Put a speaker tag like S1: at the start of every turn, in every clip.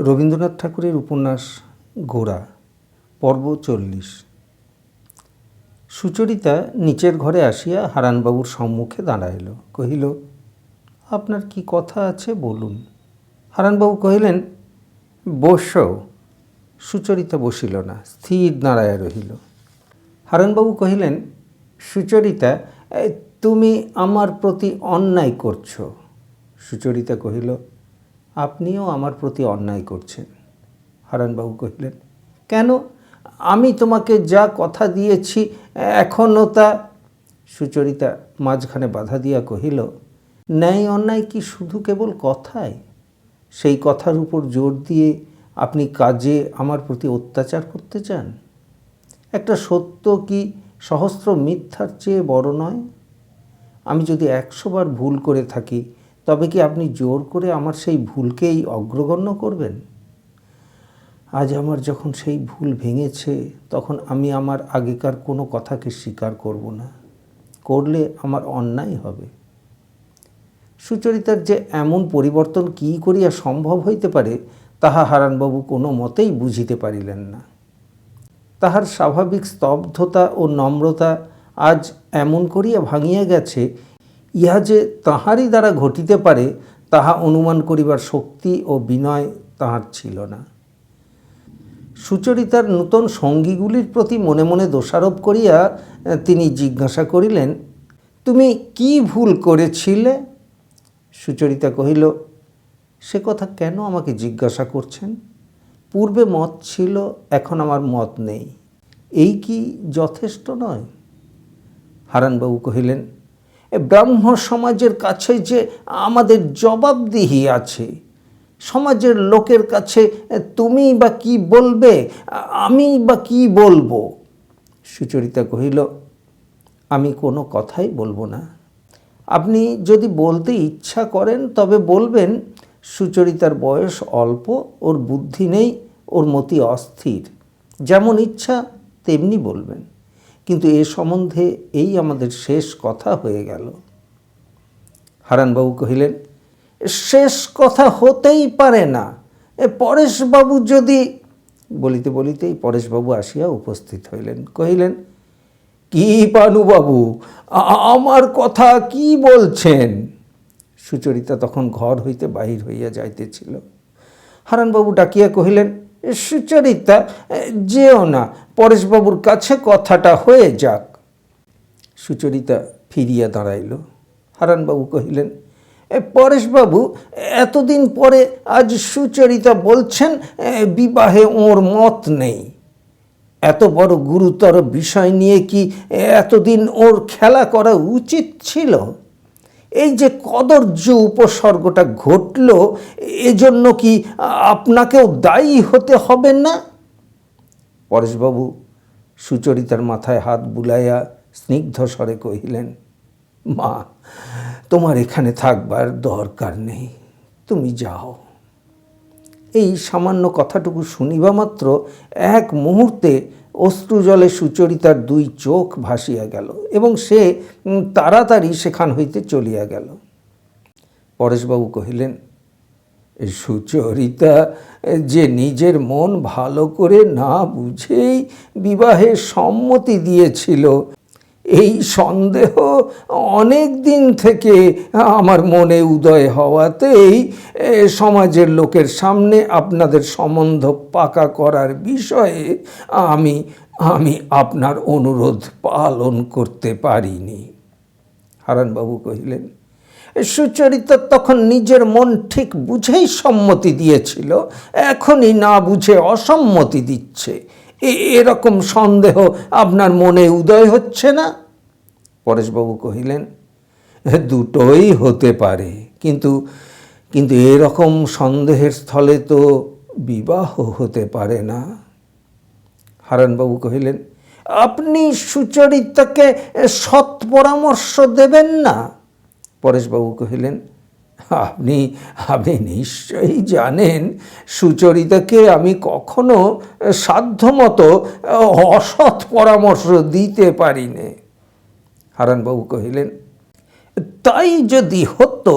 S1: রবীন্দ্রনাথ ঠাকুরের উপন্যাস গোরা, পর্ব 40। সুচরিতা নিচের ঘরে আসিয়া হারানবাবুর সম্মুখে দাঁড়াইল। কহিল, আপনার কি কথা আছে বলুন। হারানবাবু কহিলেন, বসো। সুচরিতা বসিল না, স্থির দাঁড়াইয়া রহিল। হারানবাবু কহিলেন, সুচরিতা, তুমি আমার প্রতি অন্যায় করছ। সুচরিতা কহিল, আপনিও আমার প্রতি অন্যায় করছেন। হারানবাবু কহিলেন, কেন? আমি তোমাকে যা কথা দিয়েছি এখনও তা। সুচরিতা মাঝখানে বাধা দিয়া কহিল, ন্যায় অন্যায় কি শুধু কেবল কথায়? সেই কথার উপর জোর দিয়ে আপনি কাজে আমার প্রতি অত্যাচার করতে চান? একটা সত্য কি সহস্র মিথ্যার চেয়ে বড় নয়? আমি যদি 100 বার ভুল করে থাকি, তবে কি আপনি জোর করে আমার সেই ভুলকেই অগ্রগণ্য করবেন? আজ আমার যখন সেই ভুল ভেঙেছে, তখন আমি আমার আগেকার কোনো কথাকে স্বীকার করব না। করলে আমার অন্যায় হবে। সুচরিতার যে এমন পরিবর্তন কী করিয়া সম্ভব হইতে পারে, তাহা হারানবাবু কোনো মতেই বুঝিতে পারিলেন না। তাহার স্বাভাবিক স্তব্ধতা ও নম্রতা আজ এমন করিয়া ভাঙিয়া গেছে, ইহা যে তাহারই দ্বারা ঘটিতে পারে তাহা অনুমান করিবার শক্তি ও বিনয় তাহার ছিল না। সুচরিতার নূতন সঙ্গীগুলির প্রতি মনে মনে দোষারোপ করিয়া তিনি জিজ্ঞাসা করিলেন, তুমি কি ভুল করেছিলে? সুচরিতা কহিল, সে কথা কেন আমাকে জিজ্ঞাসা করছেন? পূর্বে মত ছিল, এখন আমার মত নেই, এই কি যথেষ্ট নয়? হারানবাবু কহিলেন, ব্রাহ্ম সমাজের কাছে যে আমাদের জবাবদিহি আছে। সমাজের লোকের কাছে তুমি বা কি বলবে, আমি বা কি বলবো? সুচরিতা কহিল, আমি কোনো কথাই বলবো না। আপনি যদি বলতে ইচ্ছা করেন তবে বলবেন, সুচরিতার বয়স অল্প, ওর বুদ্ধি নেই, ওর মতি অস্থির। যেমন ইচ্ছা তেমনি বলবেন, কিন্তু এ সম্বন্ধে এই আমাদের শেষ কথা হয়ে গেল। হারানবাবু কহিলেন, শেষ কথা হতেই পারে না। পরেশবাবু যদি... বলিতে বলিতেই পরেশবাবু আসিয়া উপস্থিত হইলেন। কহিলেন, কি পানুবাবু, আমার কথা কি বলছেন? সুচরিতা তখন ঘর হইতে বাহির হইয়া যাইতেছিল। হারানবাবু ডাকিয়া কহিলেন, সুচরিতা, যেও না, পরেশবাবুর কাছে কথাটা হয়ে যাক। সুচরিতা ফিরিয়া দাঁড়াইল। হারানবাবু কহিলেন, পরেশবাবু, এতদিন পরে আজ সুচরিতা বলছেন বিবাহে ওর মত নেই। এত বড় গুরুতর বিষয় নিয়ে কি এতদিন ওর খেলা করা উচিত ছিল? এই যে কদর্য উপসর্গটা ঘটল, এজন্য কি আপনাকেও দায়ী হতে হবে না? পরেশবাবু সুচরিতার মাথায় হাত বুলাইয়া স্নিগ্ধ স্বরে কহিলেন, মা, তোমার এখানে থাকবার দরকার নেই, তুমি যাও। এই সামান্য কথাটুকু শুনিবা মাত্র এক মুহূর্তে অশ্রুজলে সুচরিতার 2 চোখ ভাসিয়া গেল এবং সে তাড়াতাড়ি সেখান হইতে চলিয়া গেল। পরেশবাবু কহিলেন, সুচরিতা যে নিজের মন ভালো করে না বুঝেই বিবাহে সম্মতি দিয়েছিল, এই সন্দেহ অনেক দিন থেকে আমার মনে উদয় হওয়াতেই সমাজের লোকের সামনে আপনাদের সম্বন্ধ পাকা করার বিষয়ে আমি আপনার অনুরোধ পালন করতে পারিনি। হারানবাবু কহিলেন, সুচরিতা তখন নিজের মন ঠিক বুঝেই সম্মতি দিয়েছিল, এখনই না বুঝে অসম্মতি দিচ্ছে। এরকম সন্দেহ আপনার মনে উদয় হচ্ছে না? পরেশবাবু কহিলেন, দুটোই হতে পারে, কিন্তু এরকম সন্দেহের স্থলে তো বিবাহ হতে পারে না। হারানবাবু কহিলেন, আপনি সুচরিতাকে সৎ পরামর্শ দেবেন না? পরেশবাবু কহিলেন, আপনি নিশ্চয়ই জানেন সুচরিতাকে আমি কখনো সাধ্যমতো অসৎ পরামর্শ দিতে পারি না। হারানবাবু কহিলেন, তাই যদি হতো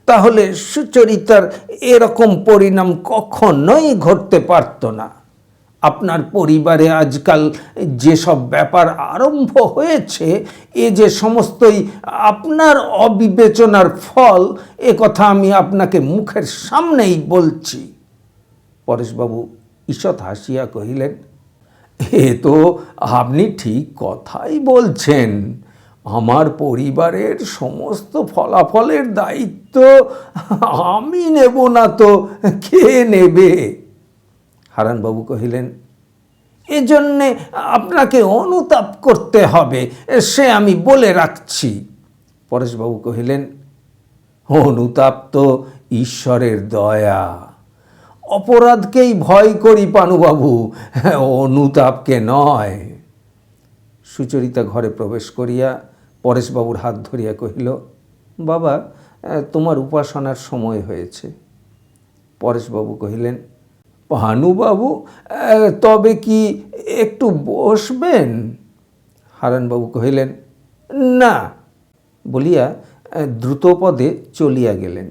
S1: তাহলে সুচরিতার এরকম পরিণাম কখনোই ঘটতে পারত না। আপনার পরিবারে আজকাল যেসব ব্যাপার আরম্ভ হয়েছে, এ যে সমস্তই আপনার অবিবেচনার ফল, এ কথা আমি আপনাকে মুখের সামনেই বলছি। পরেশবাবু ঈষৎ হাসিয়া কহিলেন, এ তো আপনি ঠিক কথাই বলছেন। আমার পরিবারের সমস্ত ফলাফলের দায়িত্ব আমি নেব না তো কে নেবে? হারানবাবু কহিলেন, এজন্যে আপনাকে অনুতাপ করতে হবে, সে আমি বলে রাখছি। পরেশবাবু কহিলেন, অনুতাপ তো ঈশ্বরের দয়া। অপরাধকেই ভয় করি পানুবাবু, অনুতাপকে নয়। সুচরিতা ঘরে প্রবেশ করিয়া পরেশবাবুর হাত ধরিয়া কহিল, বাবা, তোমার উপাসনার সময় হয়েছে। পরেশবাবু কহিলেন, পানুবাবু, তবে কি একটু বসবেন? হারানবাবু কহিলেন, না, বলিয়া দ্রুতপদে চলিয়া গেলেন।